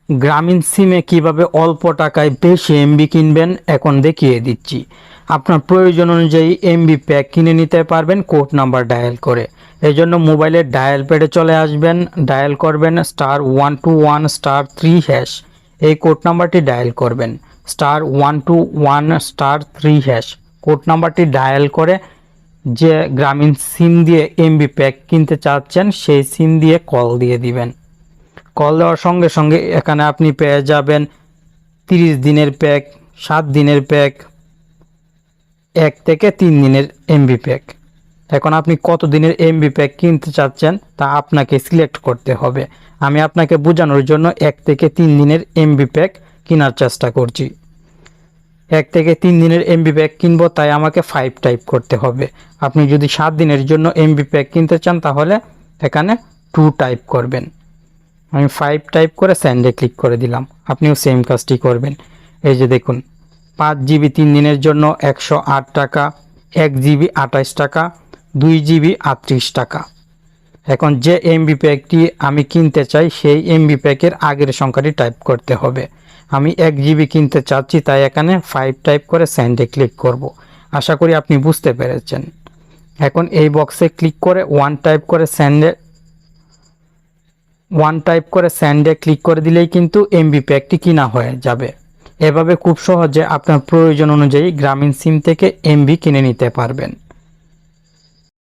গ্রামীণ সিমে কিভাবে অল্প টাকায় বেশি এমবি কিনবেন এখন দেখিয়ে দিচ্ছি। আপনার প্রয়োজন অনুযায়ী এমবি প্যাক কিনে নিতে পারবেন কোড নাম্বার ডায়াল করে। এই জন্য মোবাইলের ডায়াল প্যাডে চলে আসবেন, ডায়াল করবেন *121*3#। এই কোড নাম্বারটি ডায়াল করবেন *121*3#। কোড নাম্বারটি ডায়াল করে যে গ্রামীণ সিম দিয়ে এমবি প্যাক কিনতে চাচ্ছেন সেই সিম দিয়ে কল দিয়ে দিবেন। কল দেওয়ার সঙ্গে সঙ্গে এখানে আপনি পেয়ে যাবেন 30 দিনের প্যাক, 7 দিনের প্যাক, 1 থেকে 3 দিনের এমবি প্যাক। এখন আপনি কত দিনের এমবি প্যাক কিনতে চাচ্ছেন তা আপনাকে সিলেক্ট করতে হবে। আমি আপনাকে বোঝানোর জন্য 1 থেকে 3 দিনের এমবি প্যাক কেনার চেষ্টা করছি। 1 থেকে 3 দিনের এমবি প্যাক কিনবো, তাই আমাকে 5 টাইপ করতে হবে। আপনি যদি 7 দিনের জন্য এমবি প্যাক কিনতে চান তাহলে এখানে 2 টাইপ করবেন। আমি 5 টাইপ করে সেন্ডে ক্লিক করে দিলাম। আপনিও সেম কাজটি করবেন। এই যে দেখুন, 5 জিবি 3 দিনের জন্য 108 টাকা, 1 জিবি 28 টাকা, 2 জিবি 38 টাকা। এখন যে এমবি প্যাকটি আমি কিনতে চাই সেই এমবি প্যাকের আগের সংখ্যাটি টাইপ করতে হবে। আমি 1 জিবি কিনতে চাচ্ছি, তাই এখানে 5 টাইপ করে সেন্ডে ক্লিক করব। আশা করি আপনি বুঝতে পেরেছেন। এখন এই বক্সে ক্লিক করে 1 টাইপ করে সেন্ডে ক্লিক করে দিলেই কিন্তু এমবি প্যাকটি কিনা হয়ে যাবে। এভাবে খুব সহজে আপনার প্রয়োজন অনুযায়ী গ্রামীণ সিম থেকে এমবি কিনে নিতে পারবেন।